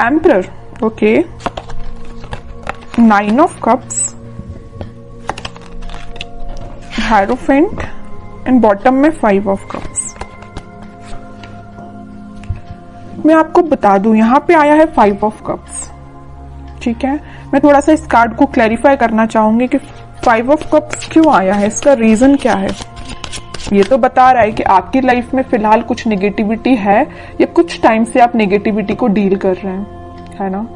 Emperor, okay, 9 of cups, hierophant and bottom में 5 of cups. मैं आपको बता दूं यहां पे आया है 5 ऑफ कप्स, ठीक है। मैं थोड़ा सा इस कार्ड को क्लैरिफाई करना चाहूंगी कि 5 ऑफ कप्स क्यों आया है, इसका रीजन क्या है। ये तो बता रहा है कि आपकी लाइफ में फिलहाल कुछ नेगेटिविटी है या कुछ टाइम से आप नेगेटिविटी को डील कर रहे हैं, है ना।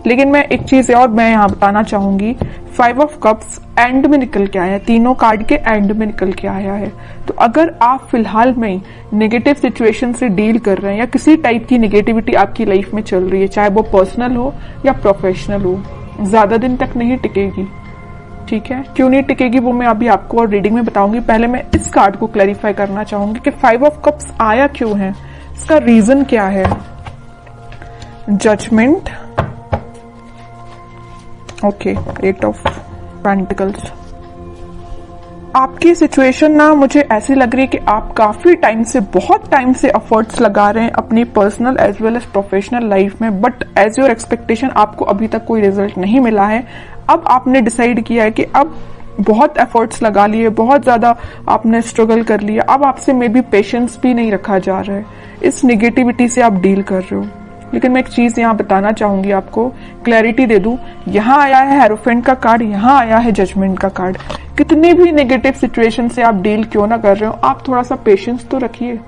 लेकिन मैं एक चीज और मैं यहां बताना चाहूंगी, 5 ऑफ कप्स एंड में निकल के आया है, तीनों कार्ड के एंड में निकल के आया है। तो अगर आप फिलहाल में नेगेटिव सिचुएशन से डील कर रहे हैं या किसी टाइप की नेगेटिविटी आपकी लाइफ में चल रही है, चाहे वो पर्सनल हो या प्रोफेशनल हो, ज्यादा दिन तक नहीं टिकेगी, ठीक है। क्यों नहीं टिकेगी वो मैं अभी आपको और रीडिंग में बताऊंगी। पहले मैं इस कार्ड को क्लैरिफाई करना चाहूंगी कि 5 ऑफ कप्स आया क्यों है, इसका रीजन क्या है। Judgement, okay, 8 of pentacles. आपकी सिचुएशन ना मुझे ऐसी लग रही है कि आप काफी टाइम से, बहुत टाइम से एफर्ट्स लगा रहे हैं अपनी personal as well as professional life में, बट एज योर एक्सपेक्टेशन आपको अभी तक कोई रिजल्ट नहीं मिला है। अब आपने डिसाइड किया है कि अब बहुत एफर्ट्स लगा लिए, बहुत ज्यादा आपने स्ट्रगल कर लिया, अब आपसे मे बी पेशेंस भी नहीं रखा जा रहा है, इस निगेटिविटी से आप डील कर रहे हो। लेकिन मैं एक चीज यहाँ बताना चाहूंगी, आपको क्लैरिटी दे दूं। यहाँ आया है हेरोफेंट का कार्ड, यहाँ आया है जजमेंट का कार्ड। कितनी भी नेगेटिव सिचुएशन से आप डील क्यों ना कर रहे हो, आप थोड़ा सा पेशेंस तो रखिए।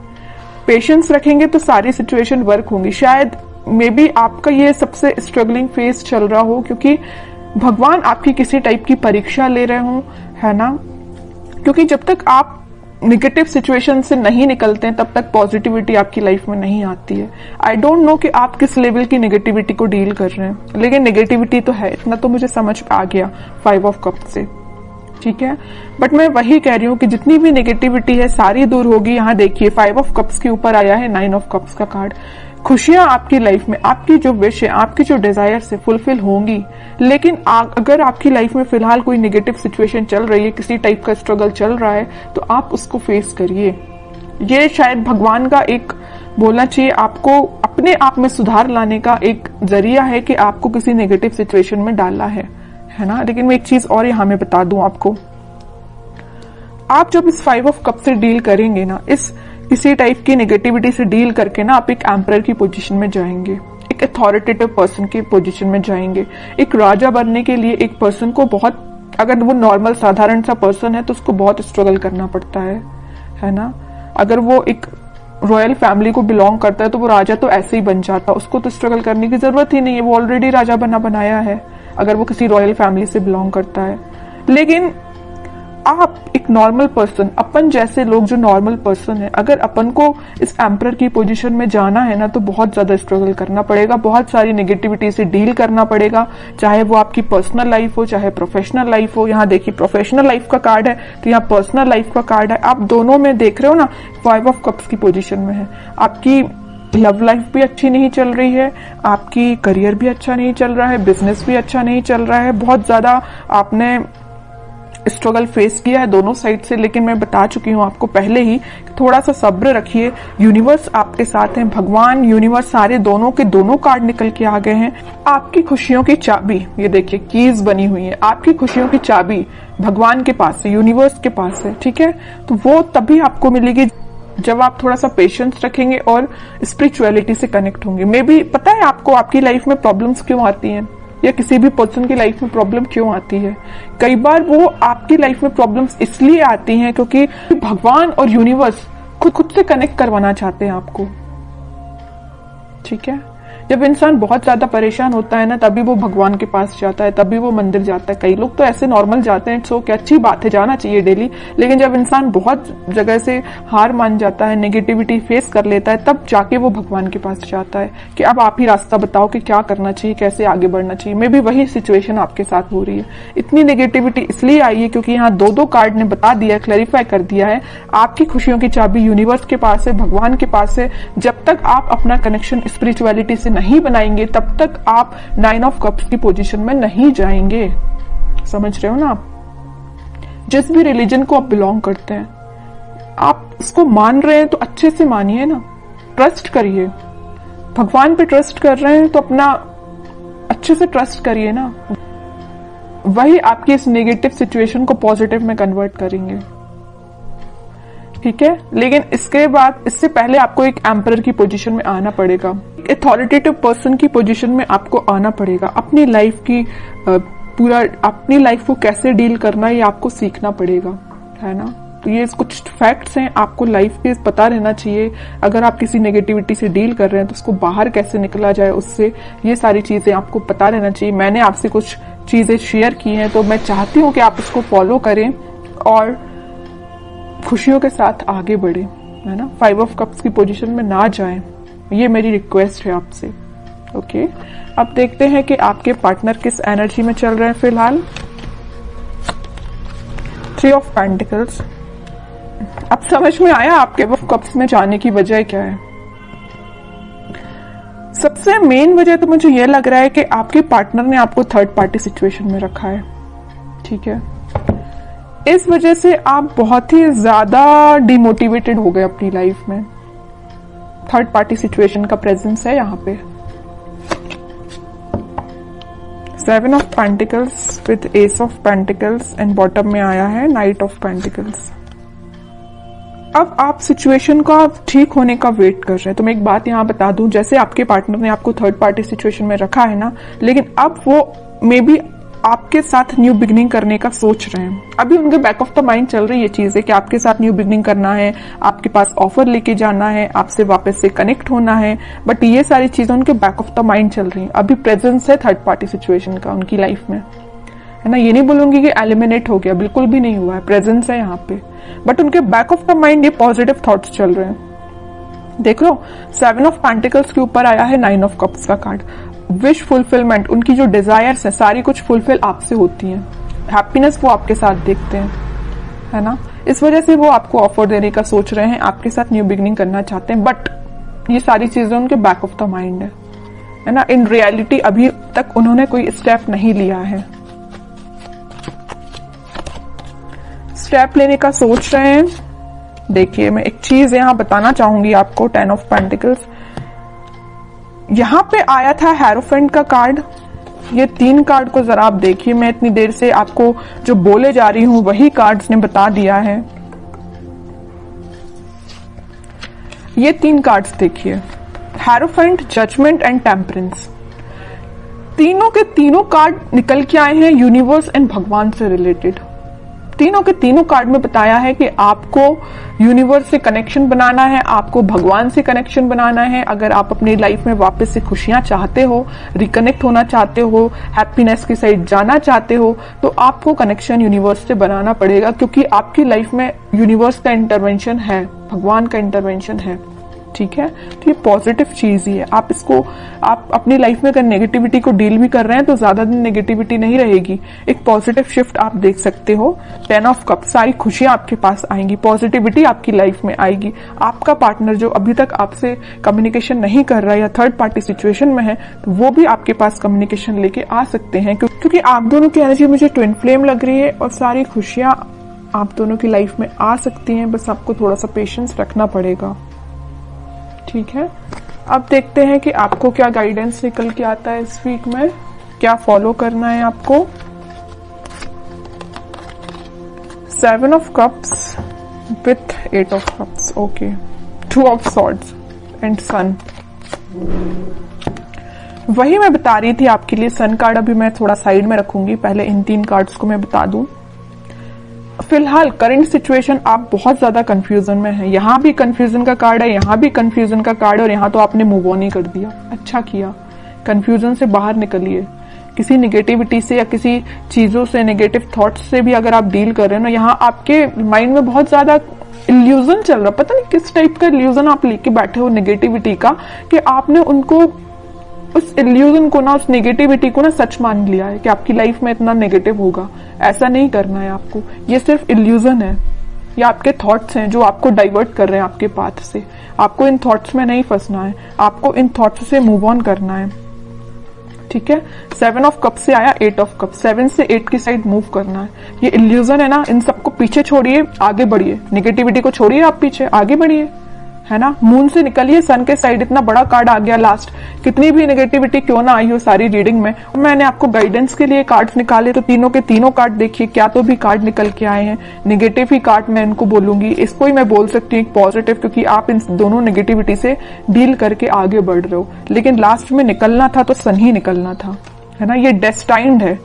पेशेंस रखेंगे तो सारी सिचुएशन वर्क होंगी। शायद मे बी आपका ये सबसे स्ट्रगलिंग फेज चल रहा हो, क्योंकि भगवान आपकी किसी टाइप की परीक्षा ले रहे हो, है ना। क्योंकि जब तक आप निगेटिव सिचुएशन से नहीं निकलते हैं तब तक पॉजिटिविटी आपकी लाइफ में नहीं आती है। आई डोंट नो कि आप किस लेवल की नेगेटिविटी को डील कर रहे हैं, लेकिन नेगेटिविटी तो है, इतना तो मुझे समझ आ गया 5 ऑफ कप से, ठीक है। बट मैं वही कह रही हूँ कि जितनी भी नेगेटिविटी है सारी दूर होगी। यहाँ देखिए 5 ऑफ कप्स के ऊपर आया है 9 ऑफ कप्स का कार्ड। खुशियां आपकी लाइफ में, आपकी जो विश है, आपकी जो डिजायर से फुलफिल होंगी। लेकिन अगर आपकी लाइफ में फिलहाल कोई नेगेटिव सिचुएशन चल रही है, किसी टाइप का स्ट्रगल चल रहा है, तो आप उसको फेस करिए। ये शायद भगवान का एक बोलना चाहिए आपको अपने आप में सुधार लाने का एक जरिया है कि आपको किसी नेगेटिव सिचुएशन में डाला है ना। लेकिन मैं एक चीज और यहां में बता दूं आपको, आप जब इस 5 ऑफ कप से डील करेंगे ना, इस किसी टाइप की नेगेटिविटी से डील करके ना, आप एक एम्परर की पोजीशन में जाएंगे, एक अथॉरिटेटिव पर्सन की पोजीशन में जाएंगे। एक राजा बनने के लिए एक पर्सन को बहुत, अगर वो नॉर्मल साधारण सा पर्सन है तो उसको बहुत स्ट्रगल करना पड़ता है ना। अगर वो एक रॉयल फैमिली को बिलोंग करता है तो वो राजा तो ऐसे ही बन जाता, उसको तो स्ट्रगल करने की जरूरत ही नहीं है, वो ऑलरेडी राजा बनाया है अगर वो किसी रॉयल फैमिली से बिलोंग करता है। लेकिन आप एक नॉर्मल पर्सन, अपन जैसे लोग जो नॉर्मल पर्सन है, अगर अपन को इस एम्परर की पोजीशन में जाना है ना, तो बहुत ज्यादा स्ट्रगल करना पड़ेगा, बहुत सारी नेगेटिविटी से डील करना पड़ेगा, चाहे वो आपकी पर्सनल लाइफ हो चाहे प्रोफेशनल लाइफ हो। यहाँ देखिए प्रोफेशनल लाइफ का कार्ड है तो यहाँ पर्सनल लाइफ का कार्ड है। आप दोनों में देख रहे हो ना, 5 ऑफ कप्स की पोजीशन में है। आपकी लव लाइफ भी अच्छी नहीं चल रही है, आपकी करियर भी अच्छा नहीं चल रहा है, बिजनेस भी अच्छा नहीं चल रहा है, बहुत ज्यादा आपने स्ट्रगल फेस किया है दोनों साइड से। लेकिन मैं बता चुकी हूं आपको पहले ही, थोड़ा सा सब्र रखिए, यूनिवर्स आपके साथ है, भगवान यूनिवर्स सारे दोनों के दोनों कार्ड निकल के आ गए हैं। आपकी खुशियों की चाबी, ये देखिए कीज बनी हुई है, आपकी खुशियों की चाबी भगवान के पास है, यूनिवर्स के पास है, ठीक है। तो वो तभी आपको मिलेगी जब आप थोड़ा सा पेशेंस रखेंगे और स्पिरिचुअलिटी से कनेक्ट होंगे। मे बी पता है आपको आपकी लाइफ में प्रॉब्लम्स क्यों आती हैं, या किसी भी पर्सन की लाइफ में प्रॉब्लम क्यों आती है। कई बार वो आपकी लाइफ में प्रॉब्लम्स इसलिए आती हैं क्योंकि भगवान और यूनिवर्स खुद से कनेक्ट करवाना चाहते हैं आपको, ठीक है। जब इंसान बहुत ज्यादा परेशान होता है ना, तभी वो भगवान के पास जाता है, तभी वो मंदिर जाता है। कई लोग तो ऐसे नॉर्मल जाते हैं, सो क्या अच्छी बात है, जाना चाहिए डेली। लेकिन जब इंसान बहुत जगह से हार मान जाता है, नेगेटिविटी फेस कर लेता है, तब जाके वो भगवान के पास जाता है कि अब आप ही रास्ता बताओ कि क्या करना चाहिए, कैसे आगे बढ़ना चाहिए। मे बी वही सिचुएशन आपके साथ हो रही है। इतनी नेगेटिविटी इसलिए आई है क्योंकि यहाँ दो कार्ड ने बता दिया, क्लैरिफाई कर दिया है, आपकी खुशियों की चाबी यूनिवर्स के पास है, भगवान के पास है। जब तक आप अपना कनेक्शन स्पिरिचुअलिटी से नहीं बनाएंगे तब तक आप 9 ऑफ कप्स की पोजीशन में नहीं जाएंगे। समझ रहे हो ना आप? जिस भी रिलीजन को आप बिलोंग करते हैं, आप इसको मान रहे हैं तो अच्छे से मानिए ना, ट्रस्ट करिए। भगवान पे ट्रस्ट कर रहे हैं तो अपना अच्छे से ट्रस्ट करिए ना, वही आपकी इस नेगेटिव सिचुएशन को पॉजिटिव में कन्वर्ट करेंगे। ठीक है, लेकिन इसके बाद, इससे पहले आपको एक एम्परर की पोजीशन में आना पड़ेगा, अथॉरिटेटिव पर्सन की पोजीशन में आपको आना पड़ेगा। अपनी लाइफ की अपनी लाइफ को कैसे डील करना है ये आपको सीखना पड़ेगा, है ना। तो ये कुछ फैक्ट्स हैं, आपको लाइफ के पता रहना चाहिए। अगर आप किसी नेगेटिविटी से डील कर रहे हैं तो उसको बाहर कैसे निकला जाए उससे, ये सारी चीजें आपको पता रहना चाहिए। मैंने आपसे कुछ चीजें शेयर की हैं तो मैं चाहती हूँ कि आप उसको फॉलो करें और खुशियों के साथ आगे बढ़े, है ना। 5 ऑफ कप्स की पोजीशन में ना जाएं, ये मेरी रिक्वेस्ट है आपसे। ओके, अब देखते हैं कि आपके पार्टनर किस एनर्जी में चल रहे हैं फिलहाल। 3 ऑफ पेंटिकल्स। अब समझ में आया आपके कप्स में जाने की वजह क्या है। सबसे मेन वजह तो मुझे यह लग रहा है कि आपके पार्टनर ने आपको थर्ड पार्टी सिचुएशन में रखा है। ठीक है, इस वजह से आप बहुत ही ज्यादा डिमोटिवेटेड हो गए अपनी लाइफ में। थर्ड पार्टी सिचुएशन का प्रेजेंस है यहाँ पे। 7 of pentacles with S of pentacles and bottom में आया है नाइट ऑफ पेंटिकल्स। अब आप सिचुएशन का ठीक होने का वेट कर रहे हैं। तो मैं एक बात यहाँ बता दूं, जैसे आपके पार्टनर ने आपको थर्ड पार्टी सिचुएशन में रखा है ना, लेकिन अब वो मे बी आपके साथ न्यू बिगनिंग करने का सोच रहे हैं। अभी उनके बैक ऑफ द माइंड चल रही है चीज है कि आपके साथ न्यू बिगनिंग करना है, आपके पास ऑफर लेके जाना है, आपसे वापस से कनेक्ट होना है, बट ये सारी चीजें उनके बैक ऑफ द माइंड चल रही है। अभी प्रेजेंस है थर्ड पार्टी सिचुएशन का उनकी लाइफ में, है ना। ये नहीं बोलूंगी कि एलिमिनेट हो गया, बिल्कुल भी नहीं हुआ है, प्रेजेंस है यहाँ पे, बट उनके बैक ऑफ द माइंड ये पॉजिटिव थॉट्स चल रहे हैं। देख लो, 7 ऑफ पेंटिकल्स के ऊपर आया है 9 ऑफ कप्स का कार्ड। विश फुलफिलमेंट, उनकी जो डिजायर्स है सारी कुछ फुलफिल आपसे होती हैं। हैप्पीनेस वो आपके साथ देखते हैं, है ना। इस वजह से वो आपको ऑफर देने का सोच रहे हैं, आपके साथ न्यू बिगनिंग करना चाहते हैं, बट ये सारी चीजें उनके बैक ऑफ द माइंड है ना। इन रियलिटी अभी तक उन्होंने कोई स्टेप नहीं लिया है, स्टेप लेने का सोच रहे हैं। देखिए, मैं एक चीज यहां बताना चाहूंगी आपको। 10 ऑफ पेंटिकल्स यहां पे आया था, हेरोफेंट का कार्ड। ये 3 कार्ड को जरा आप देखिए, मैं इतनी देर से आपको जो बोले जा रही हूं वही कार्ड्स ने बता दिया है। ये 3 कार्ड्स देखिए, हेरोफेंट, जजमेंट एंड टेम्परेंस। तीनों के तीनों कार्ड निकल के आए हैं यूनिवर्स एंड भगवान से रिलेटेड। तीनों के तीनों कार्ड में बताया है कि आपको यूनिवर्स से कनेक्शन बनाना है, आपको भगवान से कनेक्शन बनाना है। अगर आप अपनी लाइफ में वापस से खुशियां चाहते हो, रिकनेक्ट होना चाहते हो, हैप्पीनेस की साइड जाना चाहते हो, तो आपको कनेक्शन यूनिवर्स से बनाना पड़ेगा, क्योंकि आपकी लाइफ में यूनिवर्स का इंटरवेंशन है, भगवान का इंटरवेंशन है। ठीक है, तो ये पॉजिटिव चीज ही है। आप अपनी लाइफ में अगर नेगेटिविटी को डील भी कर रहे हैं तो ज्यादा दिन नेगेटिविटी नहीं रहेगी, एक पॉजिटिव शिफ्ट आप देख सकते हो। 10 ऑफ कप, सारी खुशियां आपके पास आएंगी, पॉजिटिविटी आपकी लाइफ में आएगी। आपका पार्टनर जो अभी तक आपसे कम्युनिकेशन नहीं कर रहा है या थर्ड पार्टी सिचुएशन में है, तो वो भी आपके पास कम्युनिकेशन लेके आ सकते हैं, क्योंकि आप दोनों की एनर्जी मुझे ट्विन फ्लेम लग रही है और सारी खुशियां आप दोनों की लाइफ में आ सकती हैं। बस आपको थोड़ा सा पेशेंस रखना पड़ेगा। ठीक है, अब देखते हैं कि आपको क्या गाइडेंस निकल के आता है इस वीक में, क्या फॉलो करना है आपको। 7 of cups with 8 of cups, okay. 2 of swords and sun. वही मैं बता रही थी आपके लिए। सन कार्ड अभी मैं थोड़ा साइड में रखूंगी, पहले इन 3 कार्ड्स को मैं बता दूं। फिलहाल करंट सिचुएशन आप बहुत ज्यादा कंफ्यूजन में हैं। यहां भी कंफ्यूजन का कार्ड है, यहां भी कंफ्यूजन का कार्ड है, और यहां तो आपने मूव ऑन ही कर दिया। अच्छा किया, कंफ्यूजन से बाहर निकलिए। किसी नेगेटिविटी से या किसी चीजों से, नेगेटिव थॉट्स से भी अगर आप डील कर रहे हो ना, यहाँ आपके माइंड में बहुत ज्यादा इल्यूजन चल रहा, पता नहीं किस टाइप का इल्यूजन आप लेके बैठे हो नेगेटिविटी का, कि आपने उनको, उस इल्यूजन को ना, उस नेगेटिविटी को ना सच मान लिया है कि आपकी लाइफ में इतना नेगेटिव होगा। ऐसा नहीं करना है आपको, ये सिर्फ इल्यूजन है, ये आपके थॉट्स हैं जो आपको डाइवर्ट कर रहे हैं आपके पाथ से। आपको इन थॉट्स में नहीं फंसना है, आपको इन थॉट्स से मूव ऑन करना है। ठीक है, 7 ऑफ कप से आया 8 ऑफ कप, 7 से 8 की साइड मूव करना है। ये इल्यूजन है ना, इन सबको पीछे छोड़िए, आगे बढ़िए। नेगेटिविटी को छोड़िए, आप पीछे आगे बढ़िए, है ना। मून से निकलिए, सन के साइड इतना बड़ा कार्ड आ गया लास्ट, कितनी भी नेगेटिविटी क्यों ना आई हो सारी रीडिंग में। मैंने आपको गाइडेंस के लिए कार्ड्स निकाले तो तीनों के तीनों कार्ड देखिए, क्या तो भी कार्ड निकल के आए हैं। नेगेटिव ही कार्ड मैं इनको बोलूंगी, इसको ही मैं बोल सकती हूँ पॉजिटिव, क्योंकि आप इन दोनों नेगेटिविटी से डील करके आगे बढ़ रहे हो। लेकिन लास्ट में निकलना था तो सन ही निकलना था, है ना। ये डेस्टाइन्ड है,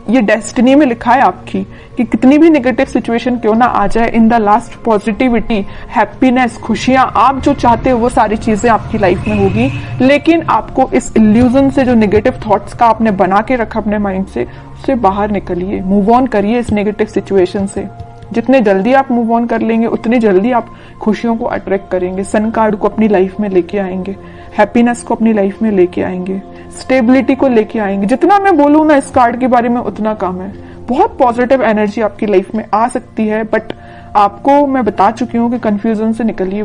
ये डेस्टिनी में लिखा है आपकी कि कितनी भी नेगेटिव सिचुएशन क्यों ना आ जाए, in the last positivity, happiness, खुशियां, आप जो चाहते हो वो सारी चीजें आपकी लाइफ में होगी। लेकिन आपको इस इल्यूजन से, जो नेगेटिव थॉट्स का आपने बना के रखा अपने माइंड से, उससे बाहर निकलिए, मूव ऑन करिए इस नेगेटिव सिचुएशन से। जितने जल्दी आप मूव ऑन कर लेंगे उतनी जल्दी आप खुशियों को अट्रैक्ट करेंगे, सन कार्ड को अपनी लाइफ में लेके आएंगे, हैप्पीनेस को अपनी लाइफ में लेके आएंगे, स्टेबिलिटी को लेके आएंगे। जितना मैं बोलूं ना इस कार्ड के बारे में उतना कम है। बहुत पॉजिटिव एनर्जी आपकी लाइफ में आ सकती है, बट आपको मैं बता चुकी हूँ कि कंफ्यूजन से निकलिए।